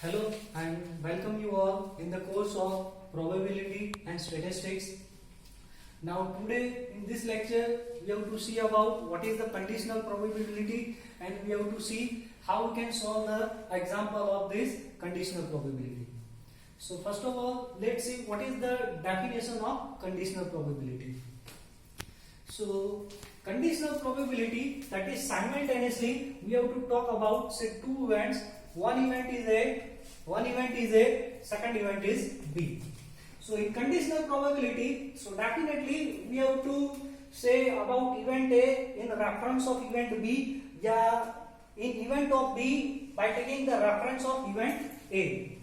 Hello and welcome you all in the course of probability and statistics. Now today in this lecture we have to see about what is the conditional probability and we have to see how we can solve the example of this conditional probability. So first of all, let's see what is the definition of conditional probability. So conditional probability, that is simultaneously we have to talk about say two events. One event is A, second event is B. So in conditional probability, so definitely we have to say about event A in reference of event B, yeah, in event of B by taking the reference of event A.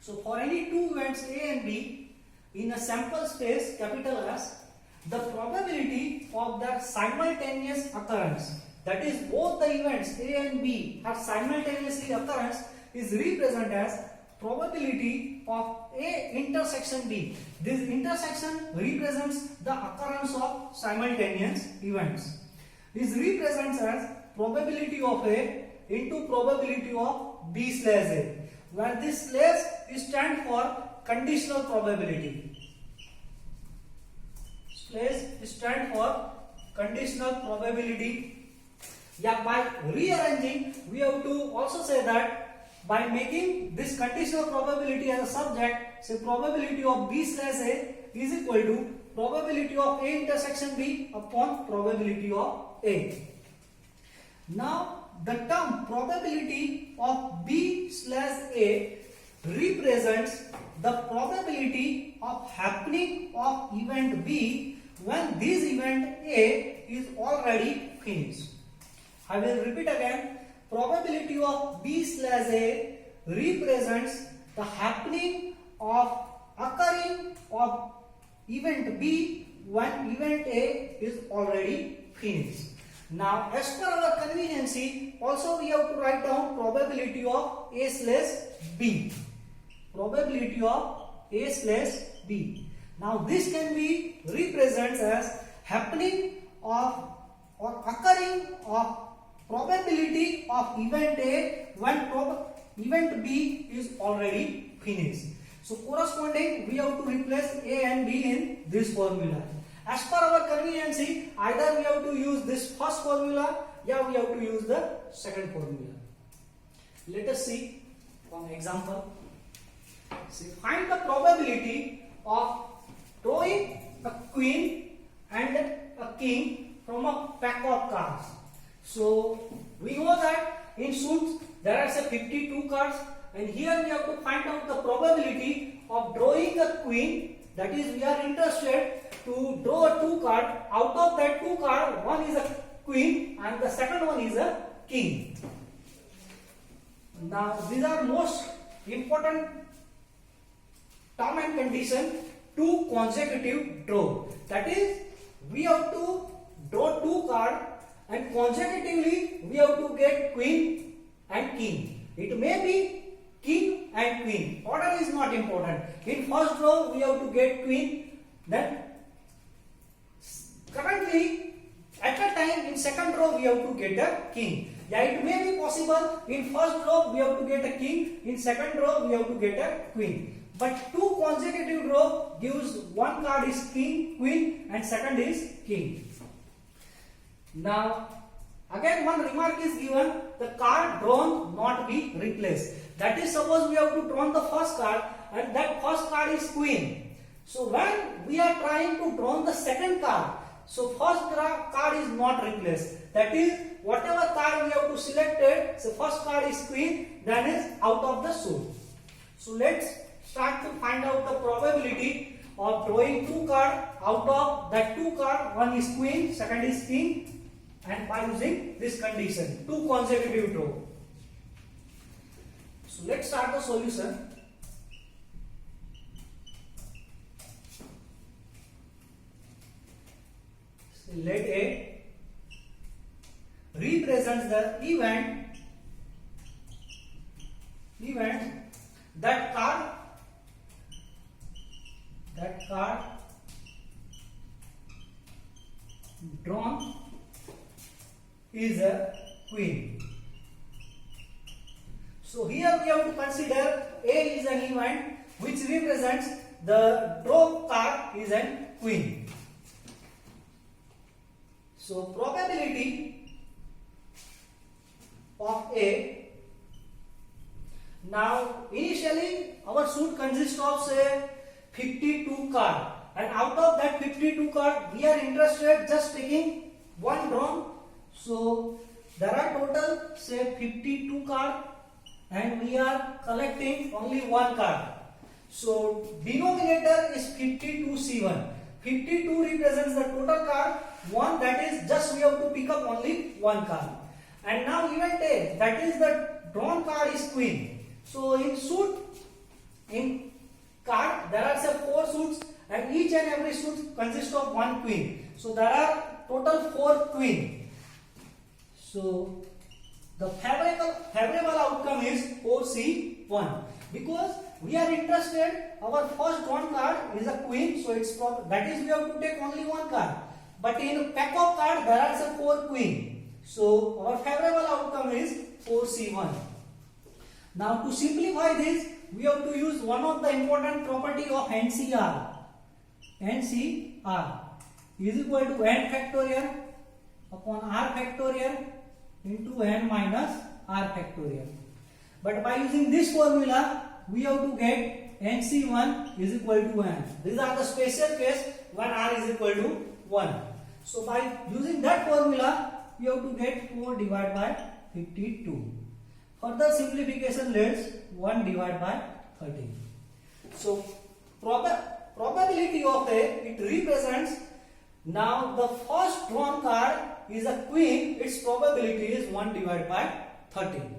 So for any two events A and B in a sample space capital S, the probability of their simultaneous occurrence, that is both the events A and B have simultaneously occurrence, is represented as probability of A intersection B. This intersection represents the occurrence of simultaneous events. This represents as probability of A into probability of B slash A, where this slash stands for conditional probability. Slash stands for conditional probability. Yeah, by rearranging, we have to also say that by making this conditional probability as a subject, say probability of B slash A is equal to probability of A intersection B upon probability of A. Now, the term probability of B slash A represents the probability of happening of event B when this event A is already finished. I will repeat again. Probability of B slash A represents the happening of occurring of event B when event A is already finished. Now, as per our conveniency, also we have to write down probability of A slash B. Probability of A slash B. Now, this can be represented as happening of or occurring of probability of event A when event B is already finished. So corresponding, we have to replace A and B in this formula. As per our conveniency, either we have to use this first formula, or we have to use the second formula. Let us see one example. See, find the probability of drawing a queen and a king from a pack of cards. So we know that in suits there are say 52 cards, and here we have to find out the probability of drawing a queen. That is, we are interested to draw a two card. Out of that two card, one is a queen and the second one is a king. Now these are most important term and condition to consecutive draw. That is, we have to draw two cards and consecutively we have to get queen and king. It may be king and queen. Order is not important. In first row we have to get queen. Then currently at a time in second row we have to get a king. Yeah, it may be possible in first row we have to get a king. In second row we have to get a queen. But two consecutive row gives one card is king, queen, and second is king. Now, again one remark is given, the card drawn not be replaced. That is, suppose we have to draw the first card and that first card is queen. So when we are trying to draw the second card, so first card is not replaced. That is, whatever card we have to select it, so first card is queen, then is out of the suit. So let's start to find out the probability of drawing two cards. Out of that two cards, one is queen, second is king, and by using this condition, two consecutive draw. So let's start the solution. So let A represents the event that card drawn is a queen. So here we have to consider A is an event which represents the draw card is an queen. So probability of A. Now initially our suit consists of say 52 card, and out of that 52 card we are interested just taking one drawn. So there are total say 52 card and we are collecting only one card. So denominator is 52C1. 52 represents the total card, 1 that is just we have to pick up only one card. And now event A, that is the drawn card is queen. So in suit, in card there are say 4 suits and each and every suit consists of one queen. So there are total 4 queen. So the favorable outcome is 4C1 because we are interested, our first drawn card is a queen, so it's that is we have to take only one card. But in pack of card there are some 4 queen, so our favorable outcome is 4C1. Now to simplify this, we have to use one of the important property of NCR. NCR is equal to n factorial upon r factorial into n minus r factorial. But by using this formula, we have to get NC1 is equal to n. These are the special case when r is equal to 1. So by using that formula, we have to get 4 divided by 52. Further simplification leads 1 divided by 13. So probability of A, it represents now the first drawn card is a queen, its probability is 1 divided by 13.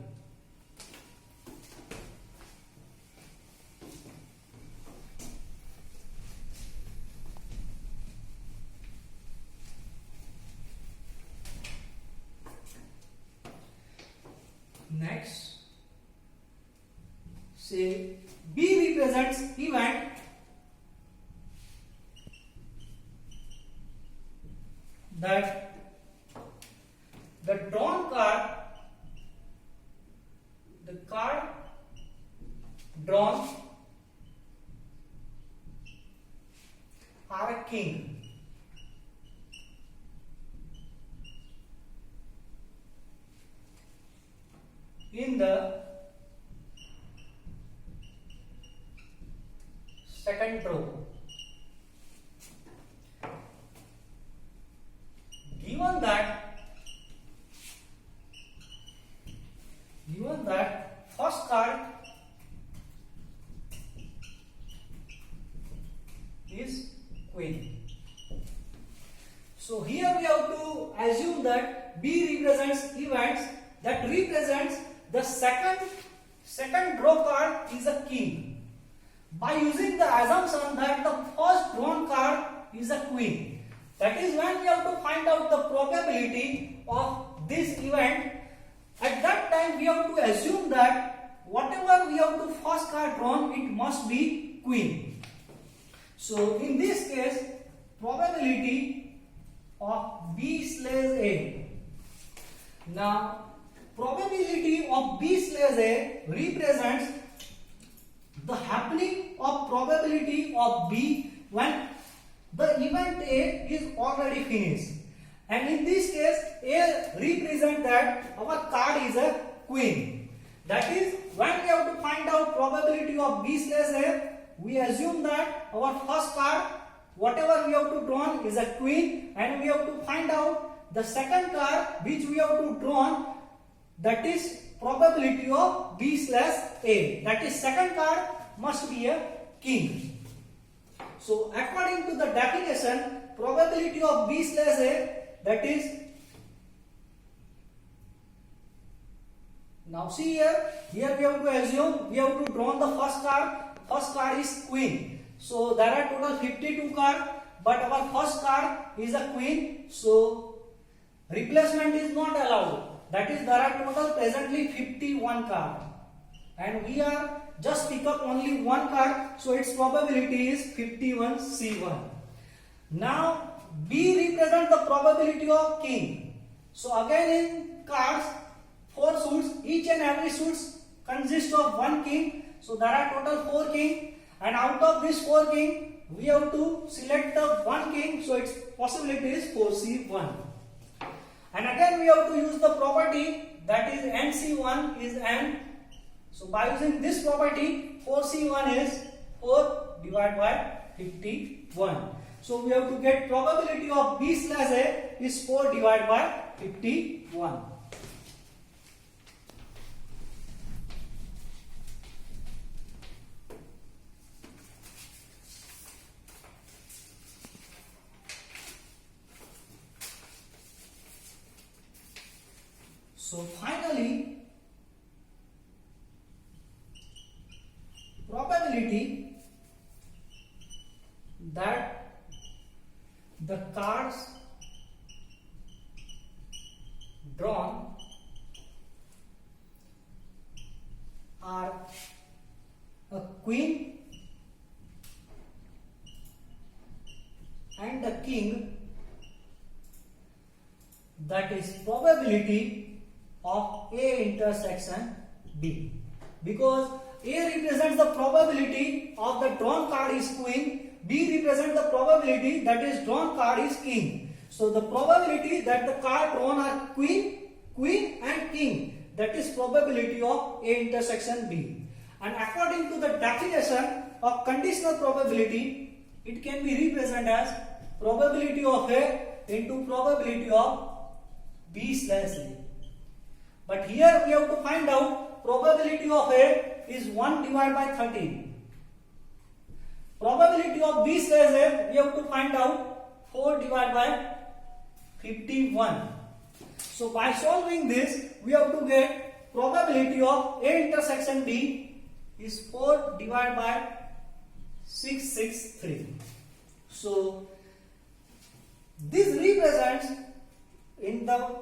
Next, say B represents event that the drawn card, the card drawn are a king. In the second row, given that first card is queen. So here we have to assume that B represents events that represents the second draw card is a king. By using the assumption that the first drawn card is a queen, that is when we have to find out the probability of this event. At that time we have to assume that whatever we have to first card drawn, it must be queen. So in this case, probability of B slash A. Now probability of B slash A represents the happening of probability of B when the event A is already finished. And in this case, A represents that our card is a queen. That is, when we have to find out probability of B slash A, we assume that our first card, whatever we have to draw is a queen, and we have to find out the second card which we have to draw, that is probability of B slash A. That is second card must be a king. So according to the definition, probability of B slash A, that is, now see here we have to assume we have to draw the first card is queen. So there are total 52 cards, but our first card is a queen, so replacement is not allowed. That is, there are total presently 51 cards and we are just pick up only one card, so its probability is 51C1. Now B represents the probability of king. So again in cards, 4 suits, each and every suits consists of one king. So there are total 4 king, and out of this 4 king, we have to select the one king. So its possibility is 4c1. And again we have to use the property, that is nc1 is n. So by using this property, 4c1 is 4 divided by 51. So we have to get probability of B/A is 4 divided by 51. So finally, probability that the cards drawn are a queen and a king, that is probability of A intersection B, because A represents the probability of the drawn card is queen, B represents the probability that is drawn card is king. So the probability that the card drawn are queen, queen and king, that is probability of A intersection B. And according to the definition of conditional probability, it can be represented as probability of A into probability of B/A. But here we have to find out probability of A is 1 divided by 13. Probability of B/A we have to find out 4 divided by 51. So by solving this, we have to get probability of A intersection B is 4 divided by 663. So this represents, in the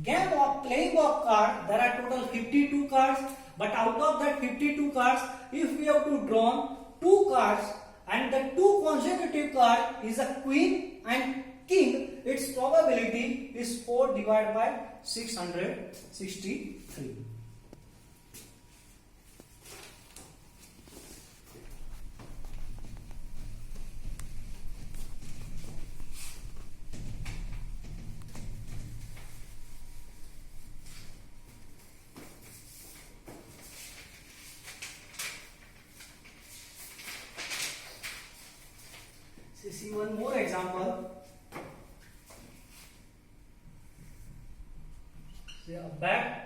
game of playing of cards, there are total 52 cards, but out of that 52 cards, if we have to draw 2 cards and the 2 consecutive card is a queen and king, its probability is 4 divided by 663. See one more example. Say a bag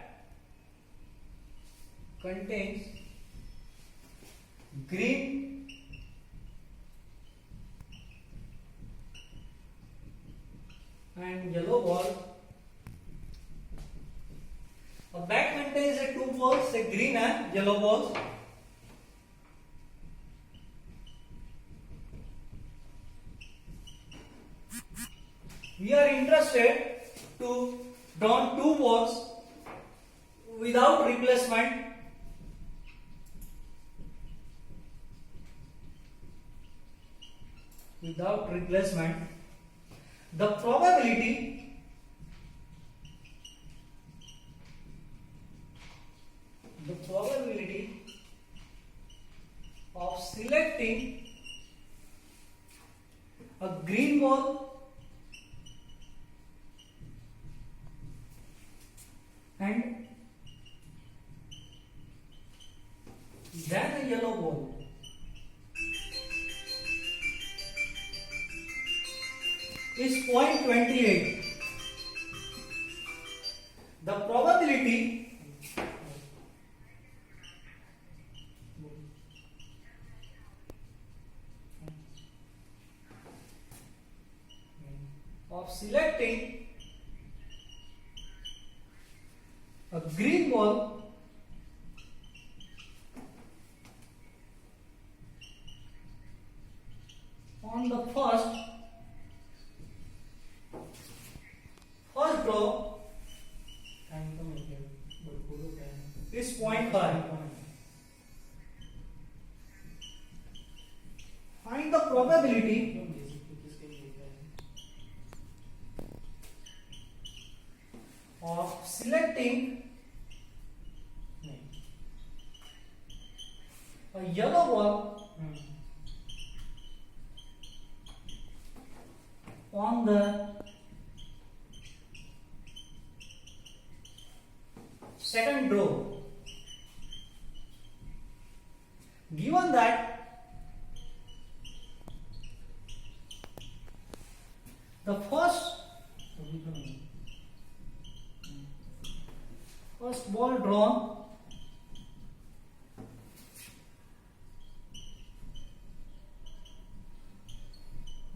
contains green and yellow ball. A bag contains 2 balls, say green and yellow balls. We are interested to draw 2 balls without replacement. Without replacement, the probability of selecting a green ball and then a yellow ball is 0.28. The probability of selecting a green ball on the first draw is 0.5. Find the probability of selecting a yellow ball on the second row. Given that the first ball drawn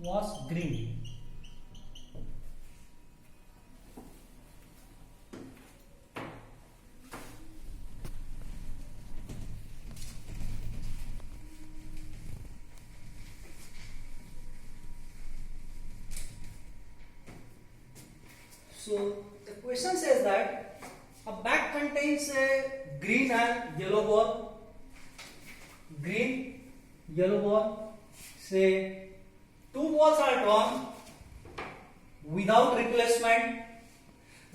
was green. So the question says that a bag contains a green and yellow ball. Green, yellow ball. Say two balls are drawn without replacement.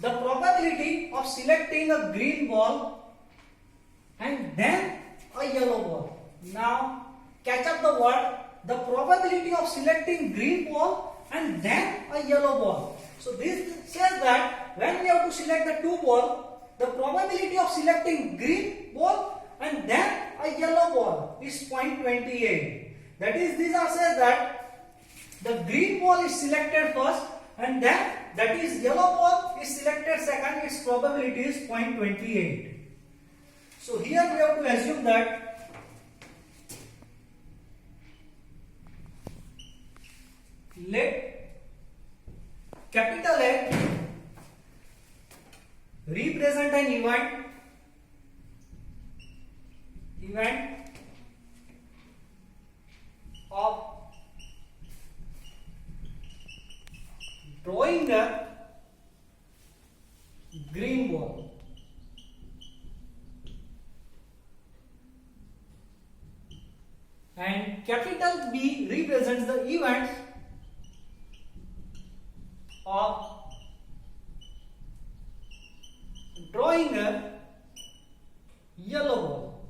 The probability of selecting a green ball and then a yellow ball. Now catch up the word. The probability of selecting green ball and then a yellow ball. So this says that when we have to select the two ball, the probability of selecting green ball and then a yellow ball is 0.28. That is, these are says that the green ball is selected first and then that is yellow ball is selected second. Its probability is 0.28. So here we have to assume that let capital A represent an event of drawing a green ball. And capital B represents the event of drawing a yellow ball.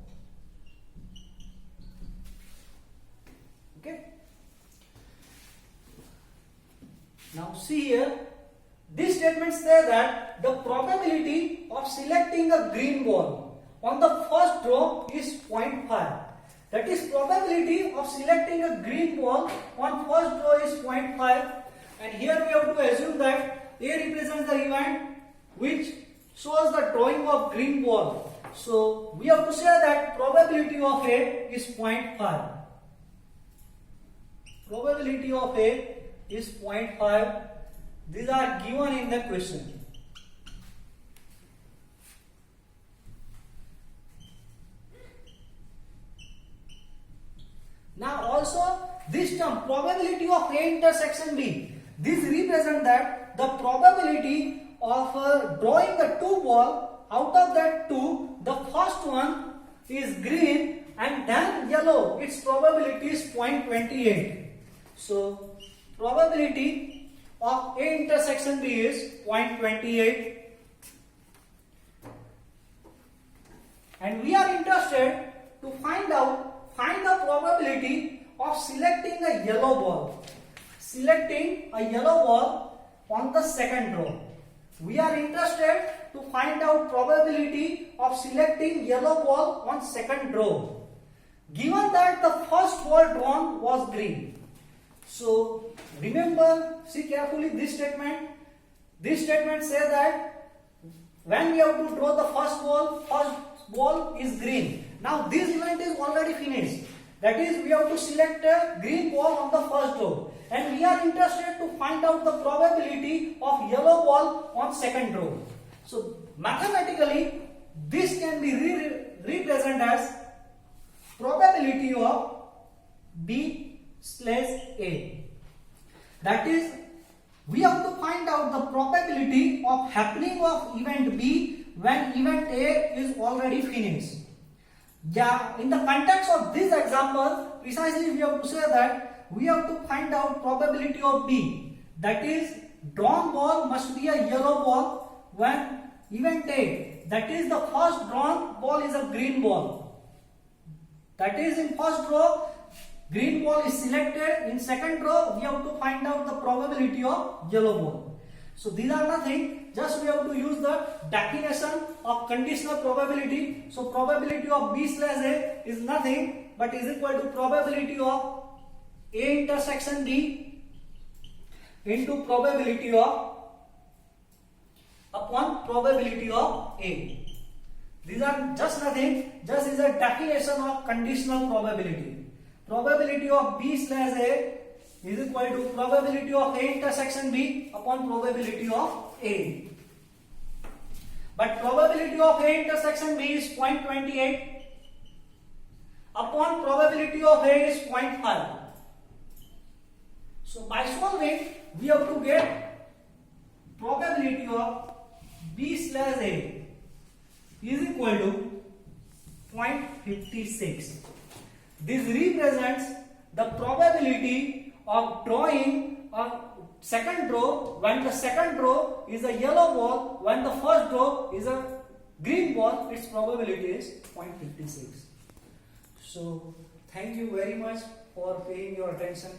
Okay. Now see here, this statement says that the probability of selecting a green ball on the first row is 0.5. That is, probability of selecting a green ball on first row is 0.5. And here we have to assume that A represents the event which shows the drawing of green ball. So we have to say that probability of A is 0.5. Probability of A is 0.5. These are given in the question. Now also this term probability of A intersection B. This represents that the probability of drawing the two ball, out of that two, the first one is green and then yellow. Its probability is 0.28. So probability of A intersection B is 0.28. And we are interested to find the probability of selecting a yellow ball. Selecting a yellow ball on the second row. We are interested to find out probability of selecting yellow ball on second row. Given that the first ball drawn was green. So remember, see carefully this statement. This statement says that when we have to draw the first ball is green. Now this event is already finished. That is, we have to select a green ball on the first row. And we are interested to find out the probability of yellow ball on second row. So mathematically, this can be represented as probability of B/A. That is, we have to find out the probability of happening of event B when event A is already finished. Yeah, in the context of this example, precisely we have to say that we have to find out probability of B. That is, drawn ball must be a yellow ball when event A, that is the first drawn ball, is a green ball. That is, in first row, green ball is selected. In second row, we have to find out the probability of yellow ball. So these are nothing. Just we have to use the definition of conditional probability. So probability of B/A is nothing but is equal to probability of A intersection B into probability of upon probability of A. These are just nothing, just is a definition of conditional probability. Probability of B/A is equal to probability of A intersection B upon probability of A. But probability of A intersection B is 0.28 upon probability of A is 0.5. So by solving, we have to get probability of B/A is equal to 0.56. This represents the probability of drawing a second row when the second row is a yellow ball, when the first row is a green ball, its probability is 0.56. So thank you very much for paying your attention.